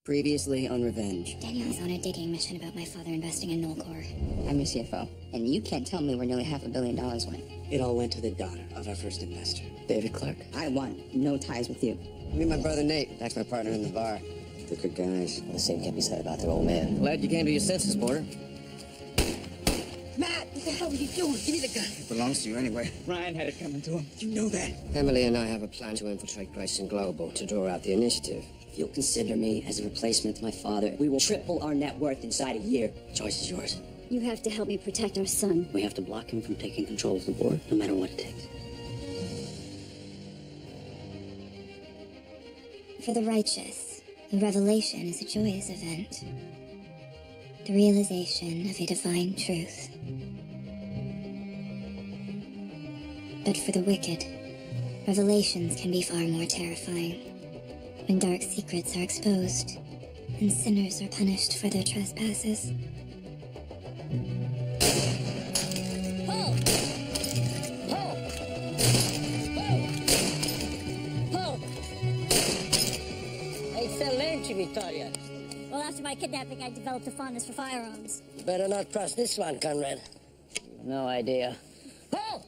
Previously on Revenge. Daniel is on a digging mission about my father investing in Nullcore. I'm your CFO, and you can't tell me where nearly $500 million went. It all went to the daughter of our first investor, David Clark. I want no ties with you. Me and my brother Nate. That's my partner in the bar. They're good guys. The same can't be said about their old man. Glad you came to your senses, Porter. Matt, what the hell are you doing? Give me the gun. It belongs to you anyway. Ryan had it coming to him. You know that. Emily and I have a plan to infiltrate Grayson Global to draw out the initiative. If you'll consider me as a replacement to my father, we will triple our net worth inside a year. Choice is yours. You have to help me protect our son. We have to block him from taking control of the board, no matter what it takes. For the righteous, a revelation is a joyous event. The realization of a divine truth. But for the wicked, revelations can be far more terrifying. When dark secrets are exposed, and sinners are punished for their trespasses. Paul! Paul! Paul! Paul! Excelente, Victoria. Well, after my kidnapping, I developed a fondness for firearms. You better not cross this one, Conrad. No idea. Paul!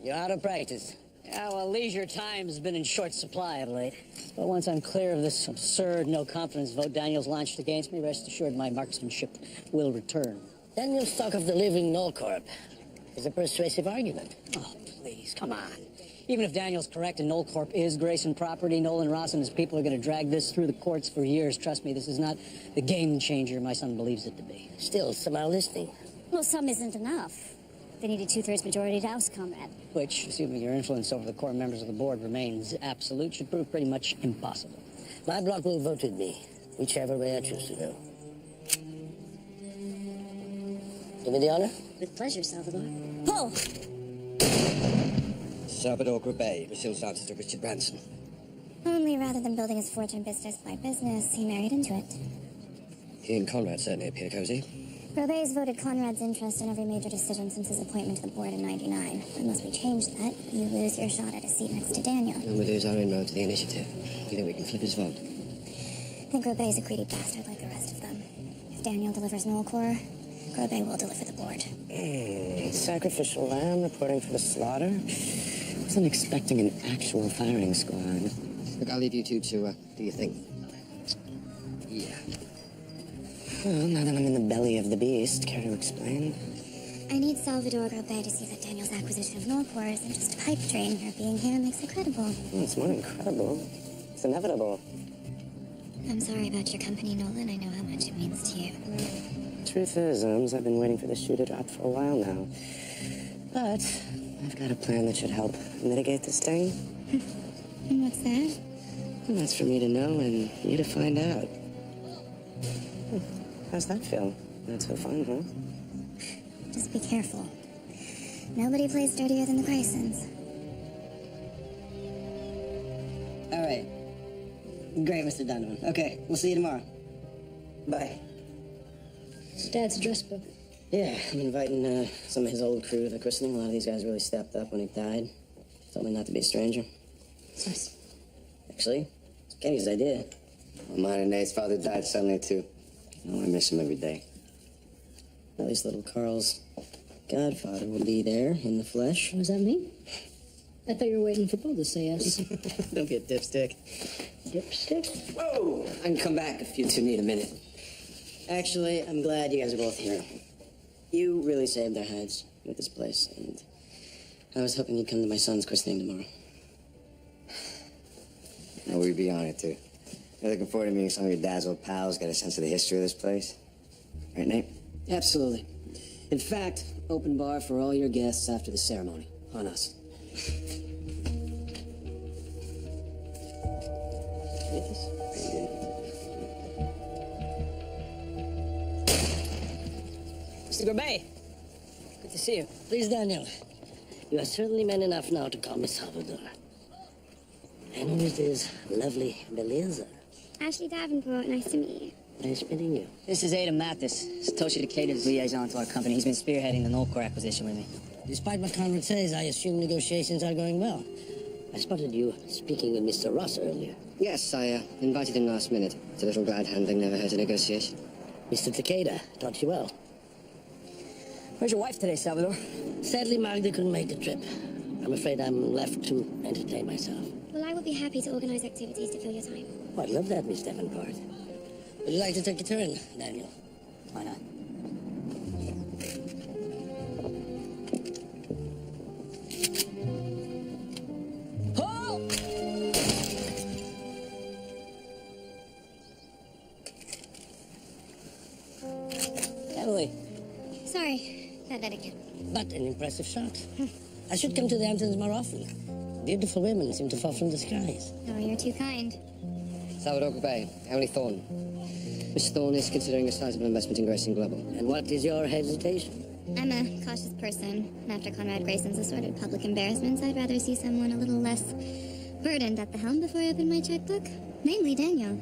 You're out of practice. Yeah, well, leisure time's been in short supply of late. But once I'm clear of this absurd no-confidence vote Daniel's launched against me, rest assured my marksmanship will return. Daniel's talk of delivering Nullcorp is a persuasive argument. Oh, please, come on. Even if Daniel's correct and Nullcorp is Grayson property, Nolan Ross and his people are going to drag this through the courts for years. Trust me, this is not the game changer my son believes it to be. Still, some are listening. Well, some isn't enough. They need a 2/3 majority to oust Conrad. Which, assuming your influence over the core members of the board remains absolute, should prove pretty much impossible. My bloc will vote with me, whichever way I choose to go. Give me the honor. With pleasure, Salvador. Pull! Salvador Grabay, Brazil's answer to Richard Branson. Only rather than building his fortune business by business, he married into it. He and Conrad certainly appear cozy. Robay's voted Conrad's interest in every major decision since his appointment to the board in '99. Unless we change that, you lose your shot at a seat next to Daniel. And we lose our inroad to the initiative. You think we can flip his vote? I think Robay's a greedy bastard like the rest of them. If Daniel delivers Nullcore, Robay will deliver the board. Sacrificial lamb reporting for the slaughter? Wasn't expecting an actual firing squad. Look, I'll leave you two to do your thing. Yeah. Well, now that I'm in the belly of the beast, care to explain? I need Salvador Robay to see that Daniel's acquisition of Nullcore isn't just a pipe dream. Her being here makes it credible. Well, it's more incredible. It's inevitable. I'm sorry about your company, Nolan. I know how much it means to you. Truth is, I've been waiting for the shoe to drop for a while now. But I've got a plan that should help mitigate this thing. And what's that? And that's for me to know and you to find out. How's that feel? Not so fun, huh? Just be careful. Nobody plays dirtier than the Graysons. All right. Great, Mr. Donovan. Okay, we'll see you tomorrow. Bye. It's Dad's address book. Yeah, I'm inviting some of his old crew to the christening. A lot of these guys really stepped up when he died. Told me not to be a stranger. It's nice. Actually, it's Kenny's idea. Well, mine and Nate's father died suddenly, too. Oh, I miss him every day. At least little Carl's godfather will be there in the flesh. Was that me? I thought you were waiting for Paul to say yes. Don't be a dipstick. Dipstick? Whoa! I can come back if you two need a minute. Actually, I'm glad you guys are both here. You really saved our heads with this place, and I was hoping you'd come to my son's christening tomorrow. Oh, we'd be honored to. You're looking forward to meeting some of your dad's old pals, get a sense of the history of this place? Right, Nate? Absolutely. In fact, open bar for all your guests after the ceremony. On us. Yes. Mr. Grabay, good to see you. Please, Daniel. You are certainly man enough now to call me Salvador. And who is this lovely Beleza? Ashley Davenport, nice to meet you. Nice meeting you. This is Adam Mathis, Satoshi Decatur's liaison to our company. He's been spearheading the Nullcore acquisition with me. Despite what Conrad says, I assume negotiations are going well. I spotted you speaking with Mr. Ross earlier. Yes, I invited him last minute. It's a little glad handling never hurt a negotiation. Mr. Takeda taught you well. Where's your wife today, Salvador? Sadly, Magda couldn't make the trip. I'm afraid I'm left to entertain myself. Well, I would be happy to organize activities to fill your time. Oh, I'd love that, Miss Davenport. Would you like to take a turn, Daniel? Why not? Halt! Emily, Sorry, bad etiquette. but an impressive shot. I should come to the Hamptons more often. Beautiful women seem to fall from the skies. Oh, you're too kind. Salvador Bay, Emily Thorne. Miss Thorne is considering a sizable investment in Grayson Global. And what is your hesitation? I'm a cautious person, and after Conrad Grayson's assorted public embarrassments, I'd rather see someone a little less burdened at the helm before I open my checkbook. Namely, Daniel.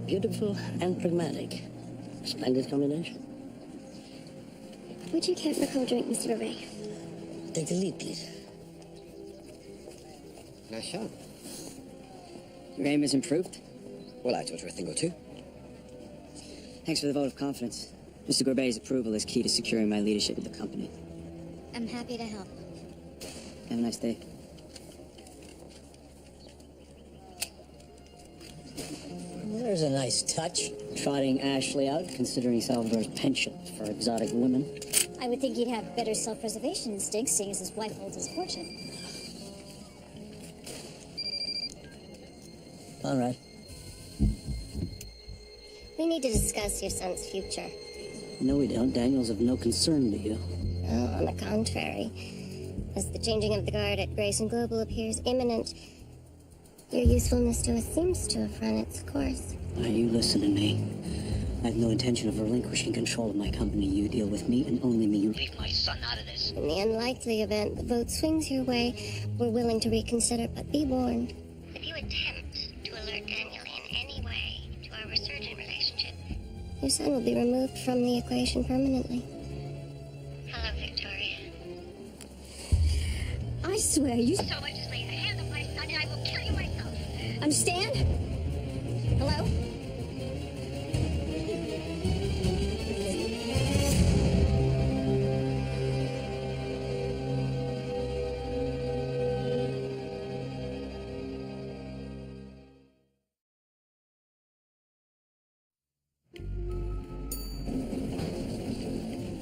Beautiful and pragmatic. Splendid combination. Would you care for a cold drink, Mr. Ray? Take the lead, please. Nice shot. Your aim is improved? Well, I taught her a thing or two. Thanks for the vote of confidence. Mr. Gourbay's approval is key to securing my leadership of the company. I'm happy to help. Have a nice day. There's a nice touch. Trotting Ashley out, considering Salvador's penchant for exotic women. I would think he'd have better self-preservation instincts, seeing as his wife holds his fortune. All right. We need to discuss your son's future. No, we don't. Daniel's of no concern to you. Oh, on the contrary. As the changing of the guard at Grayson Global appears imminent, your usefulness to us seems to have run its course. Now, you listen to me. I have no intention of relinquishing control of my company. You deal with me and only me. You leave my son out of this. In the unlikely event the vote swings your way, we're willing to reconsider, but be warned. If you attempt to alert Daniel in any way to our resurgent relationship, your son will be removed from the equation permanently. Hello, Victoria. I swear you so much as lay a hand on my son and I will kill you myself. Understand? Hello?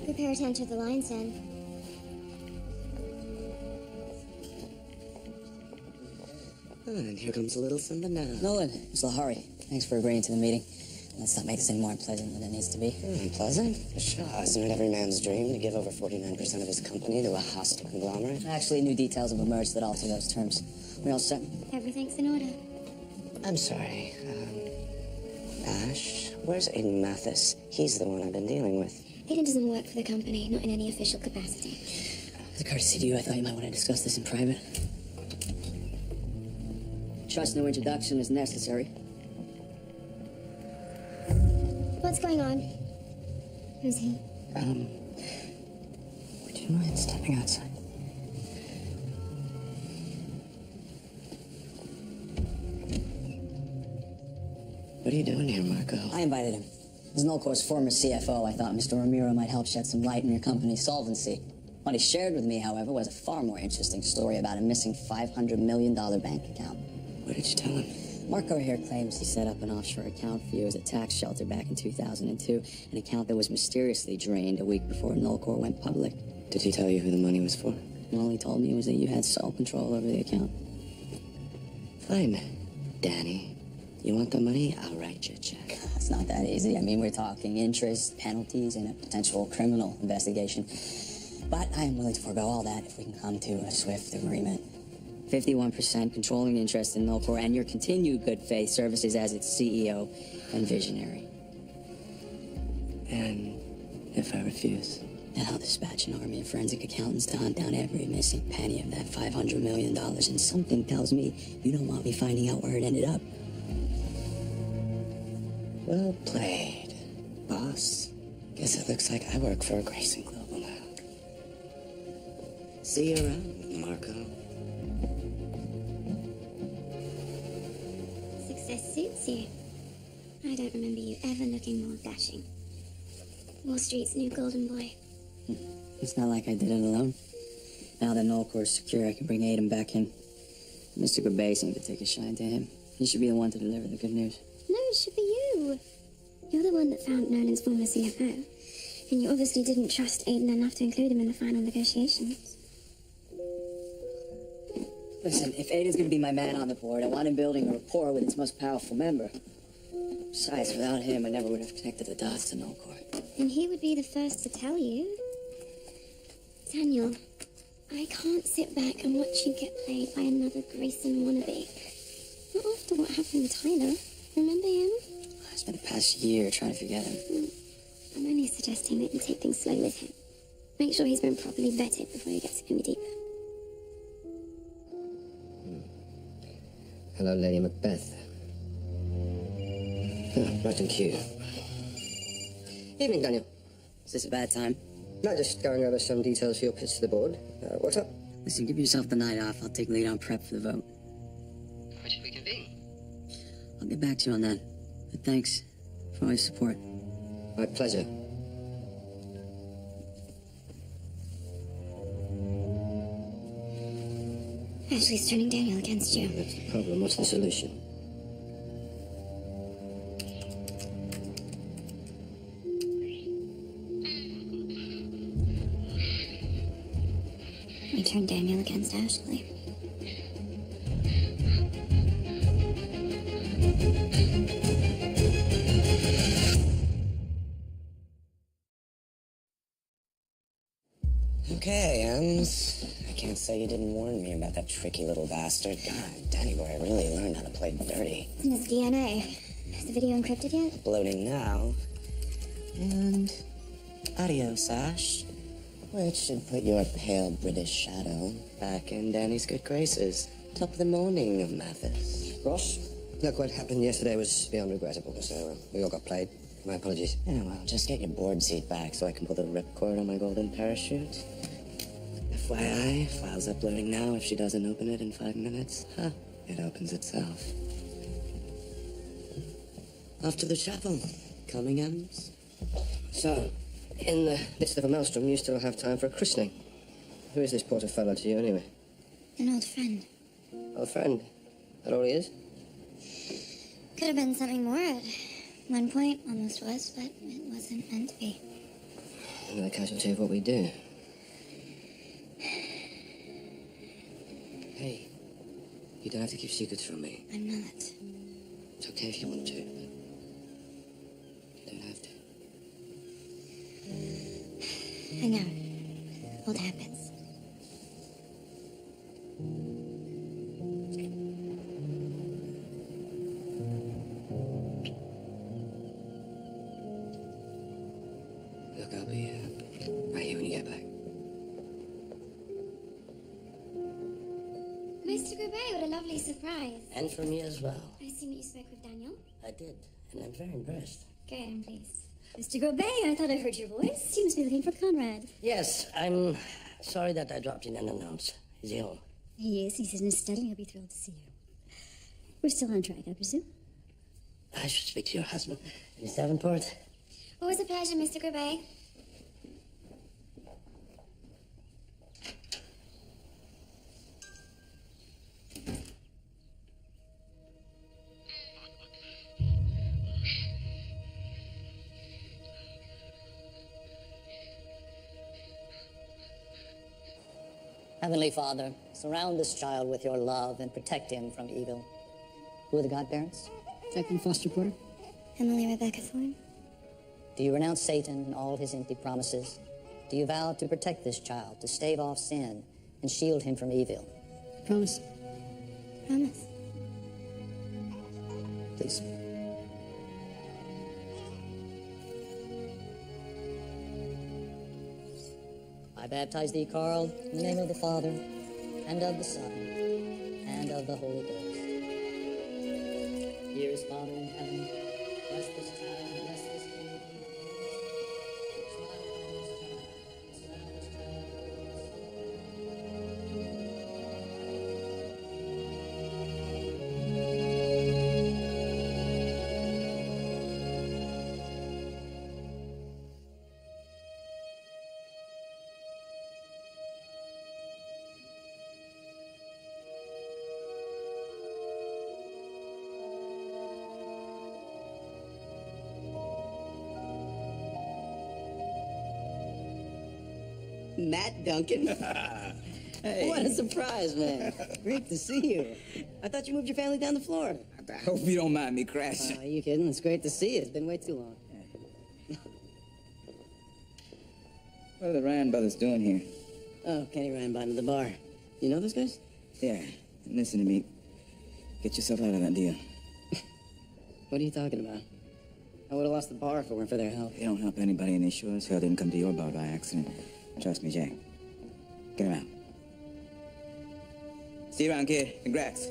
Prepare to enter the lion's den. And here comes a little something now. Nolan, it's Lahari. Thanks for agreeing to the meeting. Let's not make this any more unpleasant than it needs to be. Unpleasant? Sure, isn't it every man's dream to give over 49% of his company to a hostile conglomerate? Actually, new details have emerged that alter those terms. We all set? Everything's in order. I'm sorry. Ash, where's Aiden Mathis? He's the one I've been dealing with. Aiden doesn't work for the company, not in any official capacity. As a courtesy to you, I thought you might want to discuss this in private. Trust no introduction is necessary. What's going on? Who's he? Would you mind stepping outside? What are you doing here, Marco? I invited him. As Nullcorp's former CFO, I thought Mr. Ramiro might help shed some light on your company's solvency. What he shared with me, however, was a far more interesting story about a missing $500 million bank account. What did you tell him? Marco here claims he set up an offshore account for you as a tax shelter back in 2002, an account that was mysteriously drained a week before Nullcorp went public. Did he tell you who the money was for? And all he told me was that you had sole control over the account. Fine, Danny. You want the money? I'll write you a check. It's not that easy. I mean, we're talking interest, penalties, and a potential criminal investigation. But I am willing to forego all that if we can come to a swift agreement. 51% controlling interest in Nullcorp and your continued good faith services as its CEO and visionary. And if I refuse? Then I'll dispatch an army of forensic accountants to hunt down every missing penny of that $500 million. And something tells me you don't want me finding out where it ended up. Well played, boss. Guess it looks like I work for Grayson Global now. See you around, Marco. dress suits you. I don't remember you ever looking more dashing. Wall Street's new golden boy. It's not like I did it alone. Now that Nullcore's secure, I can bring Aiden back in. Mr. Gabay seemed to take a shine to him. He should be the one to deliver the good news. No, it should be you. You're the one that found Nolan's former CFO. And you obviously didn't trust Aiden enough to include him in the final negotiations. Listen, if Aiden's gonna be my man on the board, I want him building a rapport with its most powerful member. Besides, without him, I never would have connected the dots to Nullcore. And he would be the first to tell you. Daniel, I can't sit back and watch you get played by another Grayson wannabe. Not after what happened with Tyler. Remember him? I spent the past year trying to forget him. I'm only suggesting that you take things slow with him. Make sure he's been properly vetted before he gets any deeper. Hello, Lady Macbeth. Right on cue. Evening, Daniel. Is this a bad time? No, just going over some details for your pitch to the board. What's up? Listen, give yourself the night off. I'll take lead on prep for the vote. When should we convene? I'll get back to you on that. But thanks for all your support. My pleasure. Ashley's turning Daniel against you. That's the problem. What's the solution? We turned Daniel against Ashley. Okay, Ems. I can't say you didn't warn me about that tricky little bastard. God, Danny boy really learned how to play dirty. It's in his DNA. Is the video encrypted yet? Uploading now. And adios, Ash. Which should put your pale British shadow back in Danny's good graces. Top of the morning, Mathis. Ross, look, what happened yesterday was beyond regrettable, so we all got played. My apologies. Yeah, well, just get your board seat back so I can pull the ripcord on my golden parachute. FYI, file's uploading now. If she doesn't open it in 5 minutes, it opens itself. Off to the chapel. Coming, Ems? So, in the midst of a maelstrom, you still have time for a christening. Who is this porter fellow to you, anyway? An old friend. Old friend. That all he is? Could have been something more at one point, almost was, but it wasn't meant to be. Another casualty of what we do. Hey, you don't have to keep secrets from me. I'm not. It's okay if you want to, but you don't have to. I know. Old habits. Look, I'll be right here when you get back. Mr. Gourbet, what a lovely surprise. And from me as well. I assume that you spoke with Daniel? I did, and I'm very impressed. Good, I'm pleased. Mr. Gourbet, I thought I heard your voice. You must be looking for Conrad. Yes, I'm sorry that I dropped in unannounced. Is he home? Yes, he says in his study. He'll be thrilled to see you. We're still on track, I presume. I should speak to your husband. Miss Davenport? Always a pleasure, Mr. Gourbet. Heavenly Father, surround this child with your love and protect him from evil. Who are the godparents? Second foster porter. Emily Rebecca Thorne. Do you renounce Satan and all his empty promises? Do you vow to protect this child, to stave off sin, and shield him from evil? Promise. Promise. Please. I baptize thee, Carl, in the name of the Father, and of the Son, and of the Holy Ghost. Dearest Father in heaven, bless this child, bless this baby. Smile on this child, surround this child with Matt Duncan? Hey. What a surprise, man. Great to see you. I thought you moved your family down the floor. I hope you don't mind me crashing. Are you kidding? It's great to see you. It's been way too long. What are the Ryan brothers doing here? Oh, Kenny Ryan buying to the bar. You know those guys? Yeah, listen to me. Get yourself out of that deal. What are you talking about? I would have lost the bar if it weren't for their help. They don't help anybody, and they sure as hell didn't come to your bar by accident. Trust me, Jack. Get him out. See you around, kid. Congrats.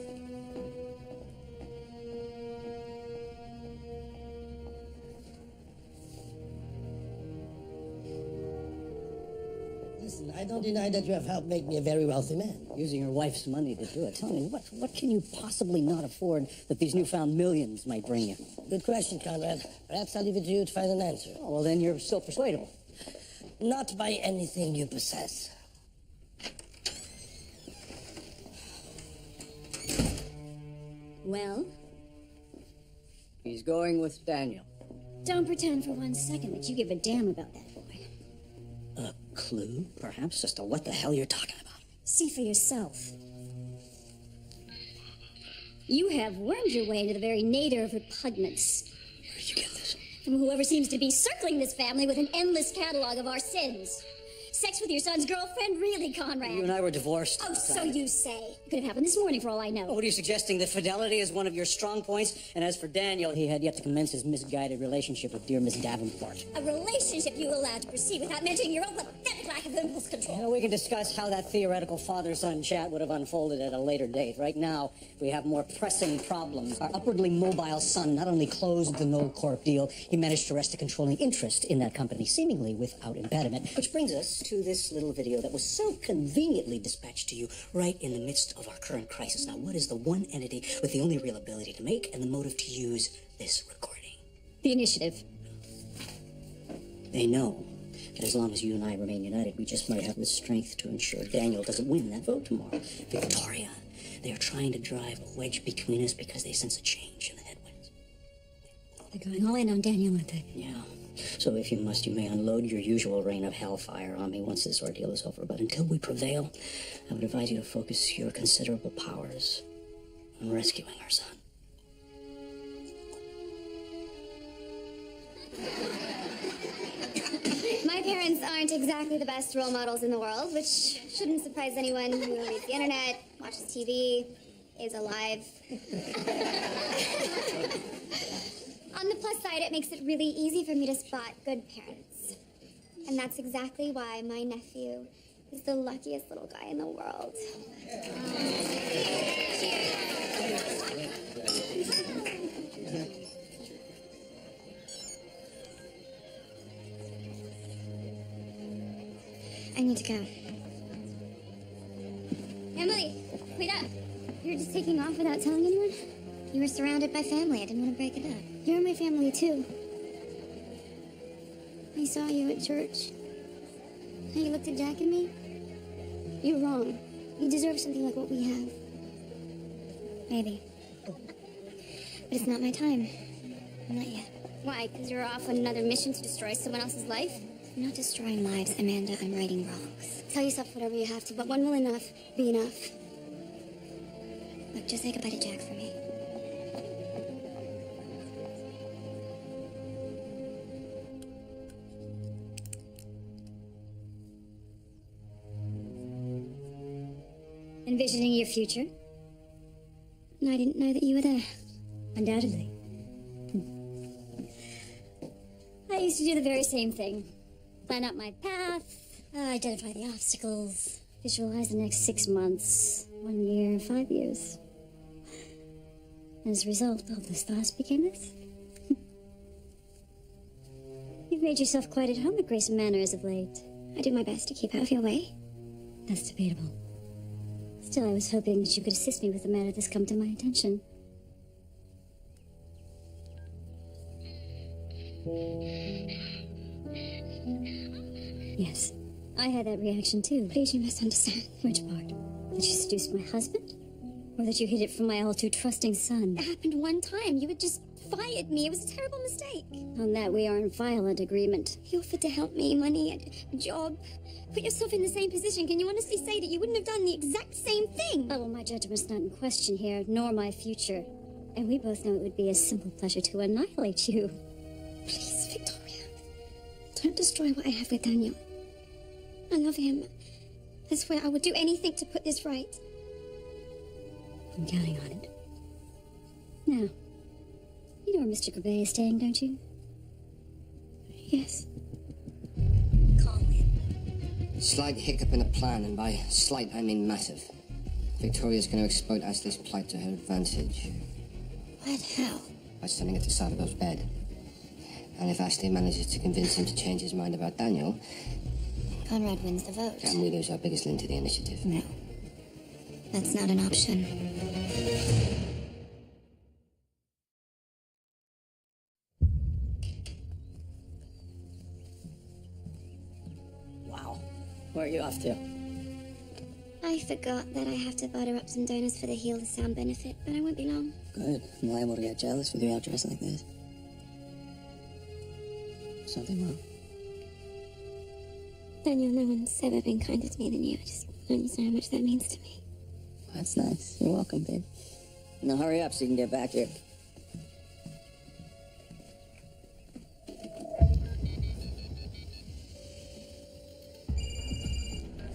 Listen, I don't deny that you have helped make me a very wealthy man. Using your wife's money to do it. Tell me, what can you possibly not afford that these newfound millions might bring you? Good question, Conrad. Perhaps I'll leave it to you to find an answer. Oh, well, then you're still persuadable. Not by anything you possess. Well, He's going with Daniel. don't pretend for 1 second that you give a damn about that boy. A clue, perhaps, as to what the hell you're talking about. See for yourself. You have wormed your way into the very nadir of repugnance. Where did you get this? From whoever seems to be circling this family with an endless catalog of our sins. Sex with your son's girlfriend? Really, Conrad? You and I were divorced. Oh, so you say. It could have happened this morning for all I know. Oh, what are you suggesting? That fidelity is one of your strong points? And as for Daniel, he had yet to commence his misguided relationship with dear Miss Davenport. A relationship you allowed to proceed without mentioning your own pathetic lack of impulse control. You know, we can discuss how that theoretical father-son chat would have unfolded at a later date. Right now, we have more pressing problems. Our upwardly mobile son not only closed the Knoll Corp deal, he managed to wrest a controlling interest in that company, seemingly without impediment. Which brings us to this little video that was so conveniently dispatched to you right in the midst of our current crisis. Now, what is the one entity with the only real ability to make and the motive to use this recording? The initiative. They know that as long as you and I remain united, we just might have the strength to ensure Daniel doesn't win that vote tomorrow. Victoria, they are trying to drive a wedge between us because they sense a change in the headwinds. They're going all in on Daniel, aren't they? Yeah. So if you must, you may unload your usual rain of hellfire on me once this ordeal is over. But until we prevail, I would advise you to focus your considerable powers on rescuing our son. My parents aren't exactly the best role models in the world, which shouldn't surprise anyone who reads the internet, watches TV, is alive. On the plus side, it makes it really easy for me to spot good parents. And that's exactly why my nephew is the luckiest little guy in the world. I need to go. Emily, wait up. You're just taking off without telling anyone? You were surrounded by family. I didn't want to break it up. You're my family, too. I saw you at church. How you looked at Jack and me? You're wrong. You deserve something like what we have. Maybe. But it's not my time. Not yet. Why? Because you're off on another mission to destroy someone else's life? I'm not destroying lives, Amanda. I'm righting wrongs. Tell yourself whatever you have to, but when will enough be enough? Look, just say goodbye to Jack for me. Envisioning your future? No, I didn't know that you were there. Undoubtedly. I used to do the very same thing. Plan out my path, identify the obstacles, visualize the next 6 months, 1 year, 5 years. And as a result, all those thoughts became this. You've made yourself quite at home at Grayson Manor as of late. I do my best to keep out of your way. That's debatable. Still, I was hoping that you could assist me with the matter that's come to my attention. Yes, I had that reaction too. Please, you must understand. Which part? That you seduced my husband? Or that you hid it from my all too trusting son? It happened one time. You would just fired me. It was a terrible mistake. On that, we are in violent agreement. He offered to help me, money, a job. Put yourself in the same position. Can you honestly say that you wouldn't have done the exact same thing? Oh, well, my judgment's not in question here, nor my future. And we both know it would be a simple pleasure to annihilate you. Please, Victoria, don't destroy what I have with Daniel. I love him. I swear I would do anything to put this right. I'm counting on it. Now, you know where Mr. Gabay is staying, don't you? Yes. Call him. Slight hiccup in the plan, and by slight I mean massive. Victoria's going to exploit Ashley's plight to her advantage. What? How? By sending it to Salvador's bed. And if Ashley manages to convince him to change his mind about Daniel... Conrad wins the vote. And we lose our biggest link to the initiative. No. That's not an option. Wow. Where are you off to? I forgot that I have to butter up some donors for the Heal the Sound benefit, but I won't be long. Good. I'm liable to get jealous with you out dressed like this. Something wrong? Daniel, no one's ever been kinder to me than you. I just don't understand how much that means to me. That's nice. You're welcome, babe. Now hurry up so you can get back here.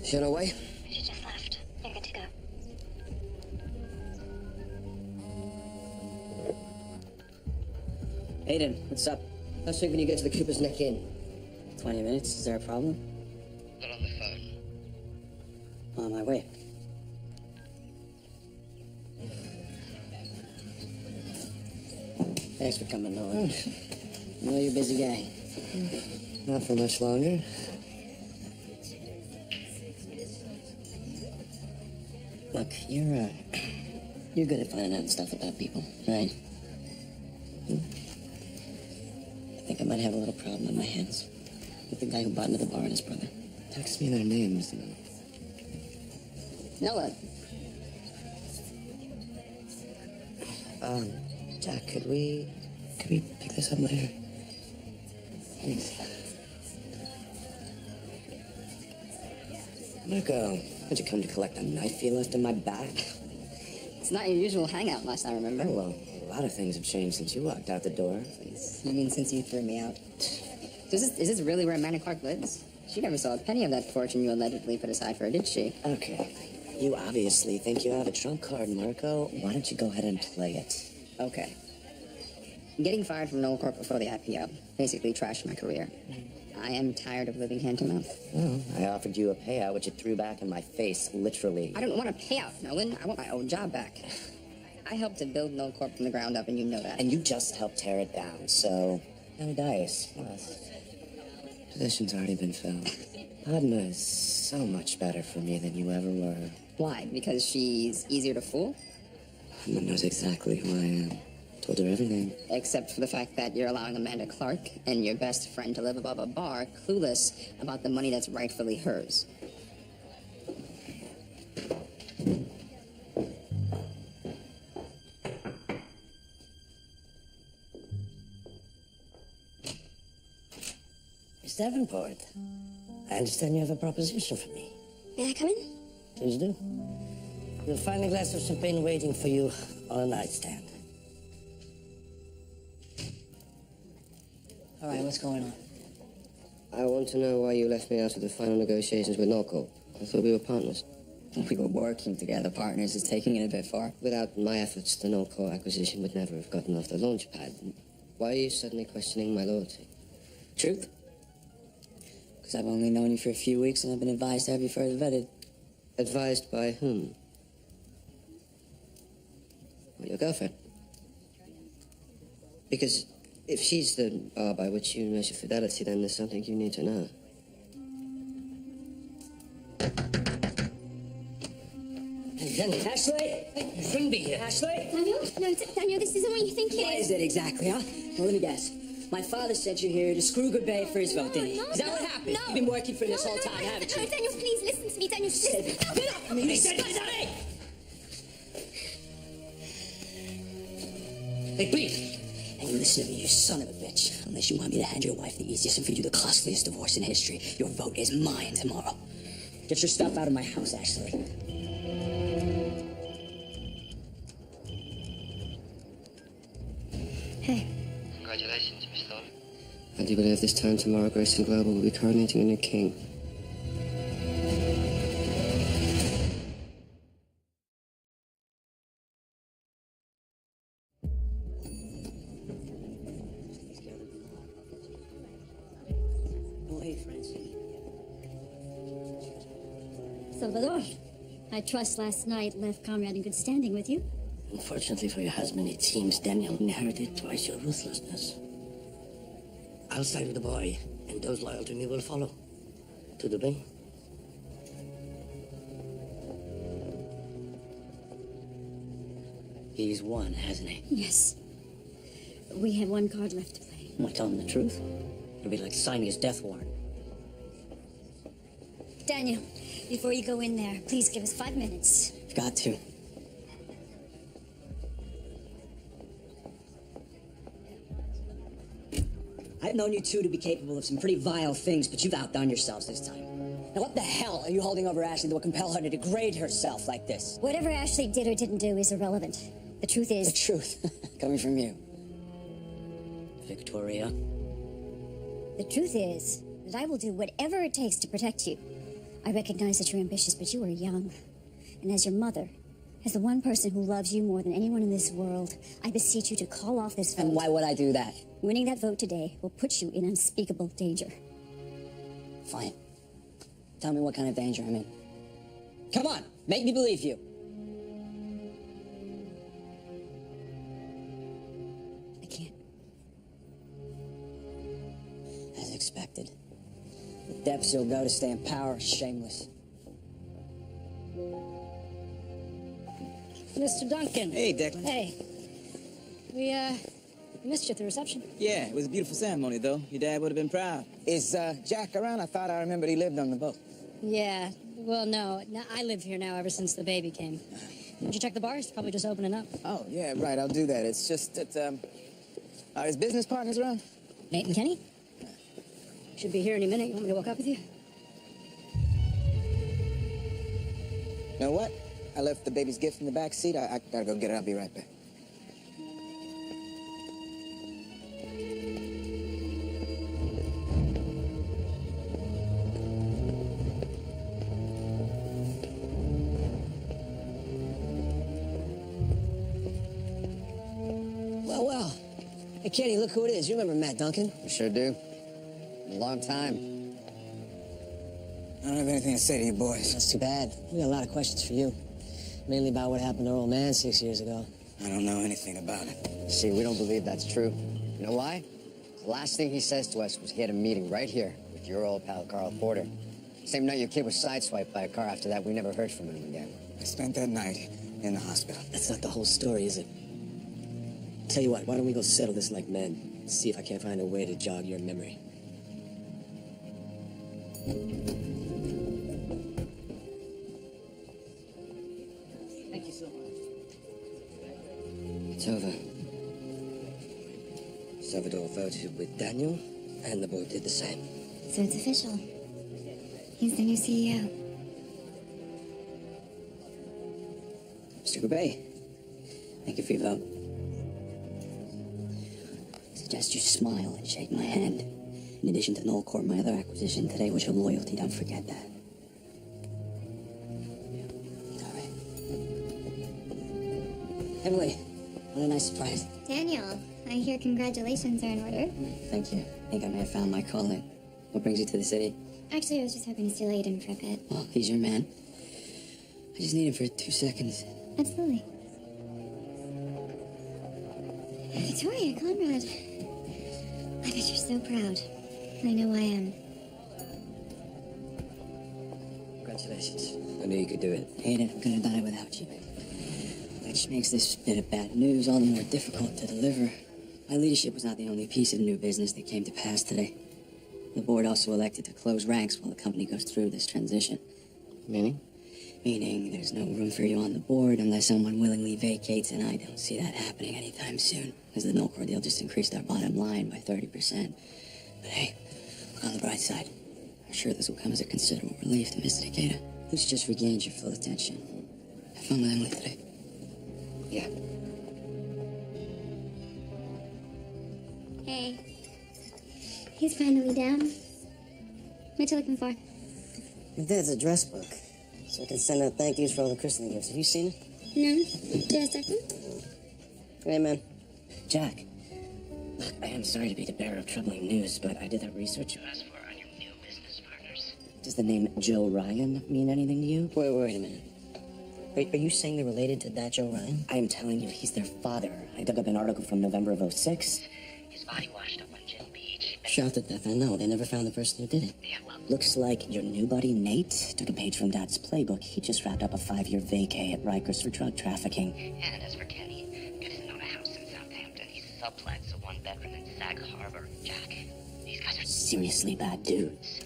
She on her way? She just left. You're good to go. Aiden, what's up? How soon can you get to the Cooper's Neck Inn? 20 minutes. Is there a problem? Not on the phone. On my way. Thanks for coming over. I know you're a busy guy. Not for much longer. Look, you're good at finding out stuff about people, right? I think I might have a little problem on my hands with the guy who bought into the bar and his brother. Text me their names. Noah. Jack, could we pick this up later? Thanks. Marco, did you come to collect a knife you left in my back? It's not your usual hangout, last I remember. Oh, well, a lot of things have changed since you walked out the door. You mean since you threw me out? Is this really where Amanda Clark lives? She never saw a penny of that fortune you allegedly put aside for her, did she? Okay. You obviously think you have a trump card, Marco. Why don't you go ahead and play it? Okay. Getting fired from Noel Corp before the IPO basically trashed my career. I am tired of living hand to mouth. Well, I offered you a payout, which you threw back in my face, literally. I don't want a payout, Nolan. I want my old job back. I helped to build Noel Corp from the ground up, and you know that. And you just helped tear it down, so... No dice. Well, position's already been filled. Padma is so much better for me than you ever were. Why? Because she's easier to fool? Padma knows exactly who I am. Told her everything. Except for the fact that you're allowing Amanda Clark and your best friend to live above a bar, clueless about the money that's rightfully hers. Miss Davenport, I understand you have a proposition for me. May I come in? Please do. You'll find a glass of champagne waiting for you on a nightstand. All right, what's going on? I want to know why you left me out of the final negotiations with Norco. I thought we were partners. We were working together, partners. Is taking it a bit far. Without my efforts, the Norco acquisition would never have gotten off the launch pad. Why are you suddenly questioning my loyalty? Truth? Because I've only known you for a few weeks and I've been advised to have you further vetted. Advised by whom? Well, your girlfriend. Because if she's the bar by which you measure fidelity, then there's something you need to know. Ashley? Bring me here. Ashley? Daniel? No, Daniel, this isn't what you think it What is. is it exactly, huh? Well, let me guess. My father sent you here to screw Goodbay for his vote, didn't he? No, Is that what happened? no. You've been working for this whole time, haven't you? No, Daniel, please listen to me. Daniel, listen. Get up! I mean, he said that, Hey, please. listen to me, you son of a bitch. Unless you want me to hand your wife the easiest and for you the costliest divorce in history, your vote is mine tomorrow. Get your stuff out of my house, Ashley. Hey. Congratulations, Miss Thorne. I do believe this time tomorrow, Grayson Global will be coronating a new king. Oh, hey, Francie. Salvador, I trust last night left Conrad in good standing with you. Unfortunately for your husband, it seems Daniel inherited twice your ruthlessness. I'll side with the boy, and those loyal to me will follow. To the bay. He's won, hasn't he? Yes. We have one card left to play. Am I telling the truth? It'd be like signing his death warrant. Daniel, before you go in there, please give us 5 minutes. You've got to. I've known you two to be capable of some pretty vile things, but you've outdone yourselves this time. Now what the hell are you holding over Ashley that will compel her to degrade herself like this? Whatever Ashley did or didn't do is irrelevant. The truth is... The truth? Coming from you. Victoria. The truth is that I will do whatever it takes to protect you. I recognize that you're ambitious, but you are young. And as your mother, as the one person who loves you more than anyone in this world, I beseech you to call off this vote. And why would I do that? Winning that vote today will put you in unspeakable danger. Fine. Tell me what kind of danger I'm in. Come on, make me believe you. I can't. As expected. The depths you'll go to stay in power, shameless. Mr. Duncan. Hey, Declan. Hey. We missed you at the reception. Yeah, it was a beautiful ceremony, though. Your dad would have been proud. Is Jack around? I thought I remembered he lived on the boat. Yeah. Well, no. I live here now ever since the baby came. Did you check the bar? It's probably just opening up. Oh, yeah, right. I'll do that. It's just that, are his business partners around? Nate and Kenny? Should be here any minute. You want me to walk up with you? You know what? I left the baby's gift in the back seat. I gotta go get it. I'll be right back. Well. Hey, Kenny, look who it is. You remember Matt Duncan? I sure do. A long time. I don't have anything to say to you boys. That's too bad. We got a lot of questions for you. Mainly about what happened to our old man 6 years ago. I don't know anything about it. See, we don't believe that's true. You know why? The last thing he says to us was he had a meeting right here with your old pal Carl Porter. Same night your kid was sideswiped by a car. After that, we never heard from him again. I spent that night in the hospital. That's not the whole story, is it? Tell you what, why don't we go settle this like men? See if I can't find a way to jog your memory. Thank you so much. It's over. Salvador voted with Daniel, and the board did the same. So it's official. He's the new CEO. Mr. Goubet, thank you for your vote. I suggest you smile and shake my hand. In addition to Noel Court, my other acquisition today was your loyalty. Don't forget that. All right. Emily, what a nice surprise. Daniel, I hear congratulations are in order. Thank you. I think I may have found my calling. What brings you to the city? Actually, I was just hoping to steal Aiden for a bit. Well, he's your man. I just need him for 2 seconds. Absolutely. Victoria, Conrad. I bet you're so proud. I know I am. Congratulations. I knew you could do it. Aiden, I couldn't have done it without you. Which makes this bit of bad news all the more difficult to deliver. My leadership was not the only piece of new business that came to pass today. The board also elected to close ranks while the company goes through this transition. Meaning? Meaning there's no room for you on the board unless someone willingly vacates, and I don't see that happening anytime soon, because the milk ordeal just increased our bottom line by 30%. But hey, look on the bright side. I'm sure this will come as a considerable relief to Miss Takeda, who's just regained your full attention. Have fun with Emily today. Yeah. Hey. He's finally down. What you looking for? Your dad's address book, so I can send out thank yous for all the christening gifts. Have you seen it? No? Just a second. Hey, man. Jack. Look, I am sorry to be the bearer of troubling news, but I did that research you asked for on your new business partners. Does the name Joe Ryan mean anything to you? Wait a minute. Are you saying they're related to that Joe Ryan? I am telling you, he's their father. I dug up an article from November of '06. His body washed up on Gin Beach. Shot to death, I know. They never found the person who did it. Yeah, well, looks like your new buddy Nate took a page from Dad's playbook. He just wrapped up a 5-year vacay at Rikers for drug trafficking. And as for Kenny, he doesn't own a house in Southampton. He subplets a 1-bedroom in Sag Harbor. Jack, these guys are seriously bad dudes.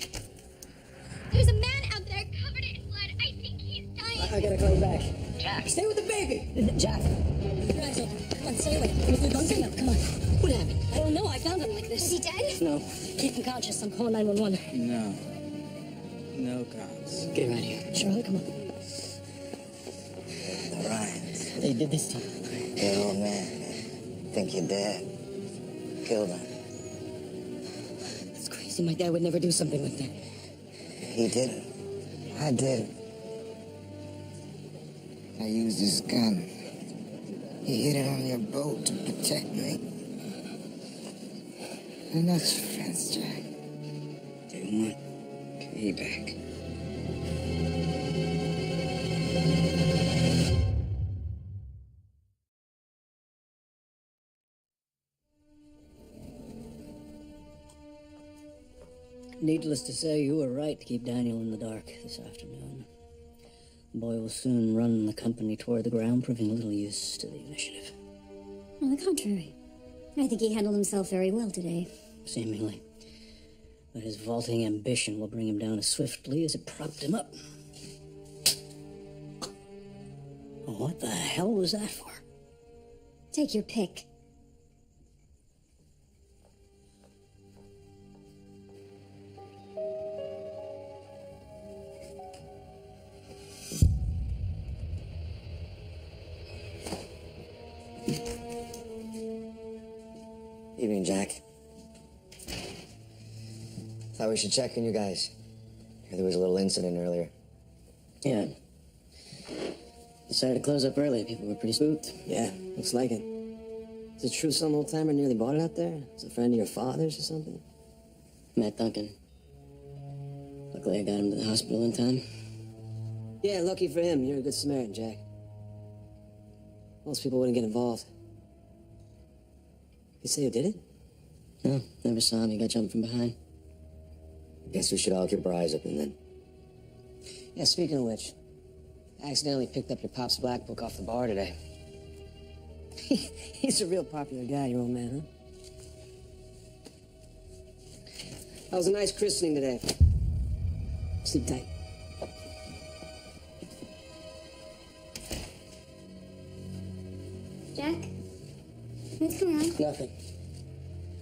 There's a man out there covered in blood. I think he's dying. I gotta call you back. Jack. Stay with the baby! Jack. Your eyes open. Come on, stay away. Don't stand up. Come on. What happened? I don't know. I found him like this. Is he dead? No. Keep him conscious. I'm calling 911. No. No cops. Get him out of here. Charlie, come on. The Ryans. They did this to you. Your old man. Think you're dead. Killed him. It's crazy. My dad would never do something like that. He didn't. I did. I used his gun. He hid it on your boat to protect me. And that's your friends, Jack. Didn't want payback. Needless to say, you were right to keep Daniel in the dark this afternoon. The boy will soon run the company toward the ground, proving little use to the initiative. On the contrary. I think he handled himself very well today. Seemingly. But his vaulting ambition will bring him down as swiftly as it propped him up. What the hell was that for? Take your pick. Evening, Jack. Thought we should check on you guys. There was a little incident earlier. Yeah. Decided to close up early. People were pretty spooked. Yeah, looks like it. Is it true some old timer nearly bought it out there? Is it a friend of your father's or something? Matt Duncan. Luckily, I got him to the hospital in time. Yeah, lucky for him. You're a good Samaritan, Jack. Most people wouldn't get involved. You say who did it? No, never saw him. He got jumped from behind. Guess we should all keep our eyes open then. Yeah, speaking of which, I accidentally picked up your pop's black book off the bar today. He's a real popular guy, your old man, huh? That was a nice christening today. Sleep tight. Jack? What's going on? Nothing.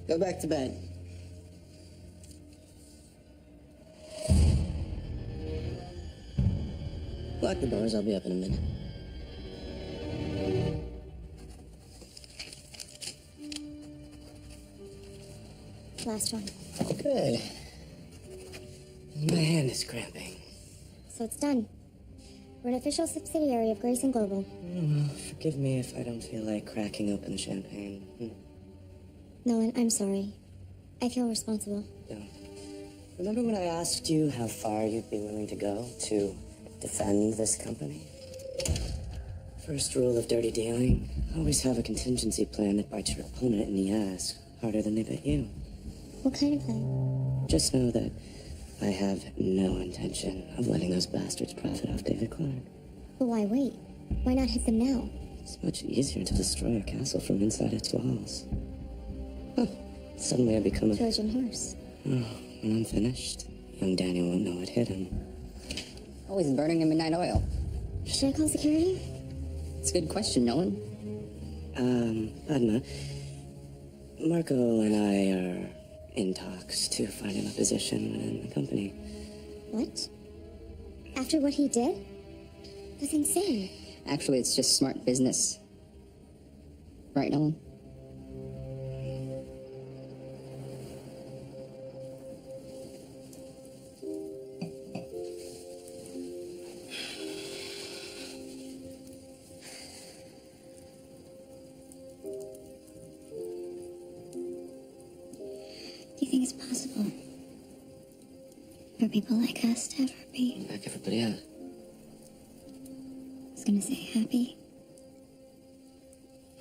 Go back to bed. Lock the doors. I'll be up in a minute. Last one. Good. My hand is cramping. So it's done. We're an official subsidiary of Grayson Global. Forgive me if I don't feel like cracking open the champagne. Nolan, I'm sorry. I feel responsible. Don't. Remember when I asked you how far you'd be willing to go to defend this company? First rule of dirty dealing, always have a contingency plan that bites your opponent in the ass harder than they bit you. What kind of plan? Just know that I have no intention of letting those bastards profit off David Clark. But why wait? Why not hit them now? It's much easier to destroy a castle from inside its walls. Huh. Suddenly I become a... Trojan horse. Oh, when I'm finished, young Daniel won't know what hit him. Always burning in midnight oil. Should I call security? It's a good question, Nolan. Padma, Marco and I are in talks to find him a position within the company. What? After what he did? That's insane. Actually, it's just smart business. Right, Nolan? Do you think it's possible for people like us to ever be, Like everybody else. I was gonna say happy?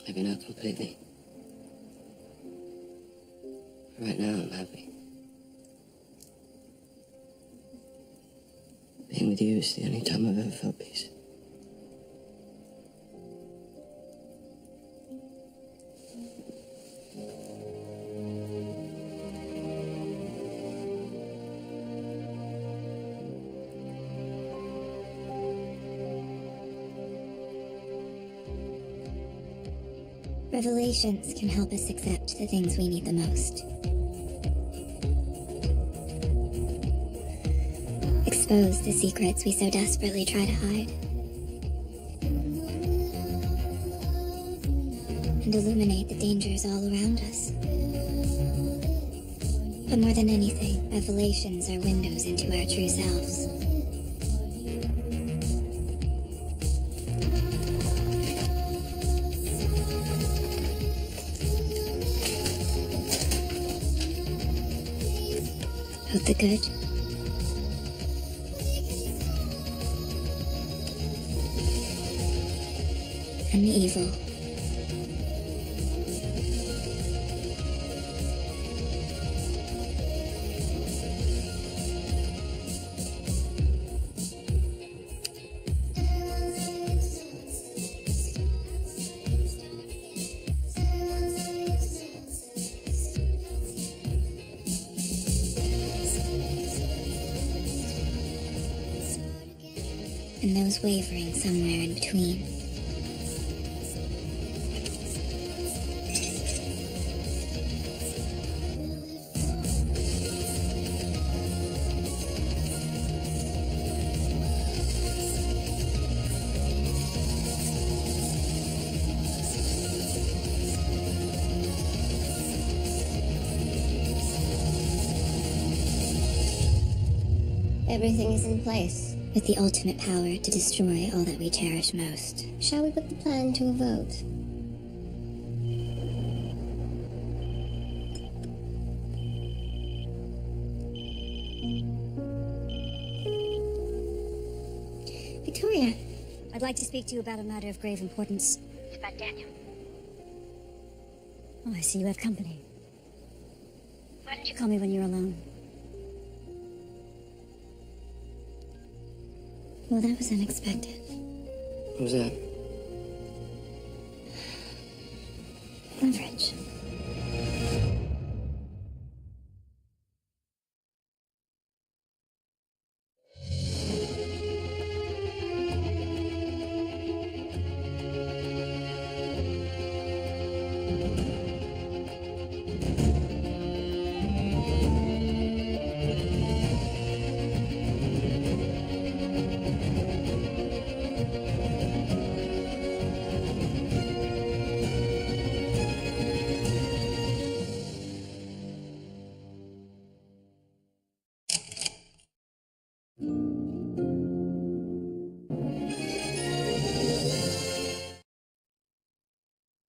Maybe not completely. Right now, I'm happy. Being with you is the only time I've ever felt peace. Revelations can help us accept the things we need the most. Expose the secrets we so desperately try to hide. And illuminate the dangers all around us. But more than anything, revelations are windows into our true selves. Both the good and the evil. And those wavering somewhere in between. Everything is in place, with the ultimate power to destroy all that we cherish most. Shall we put the plan to a vote? Victoria, I'd like to speak to you about a matter of grave importance. It's about Daniel. Oh, I see you have company. Why did you Call me when you're alone. well, that was unexpected. What was that? Leverage.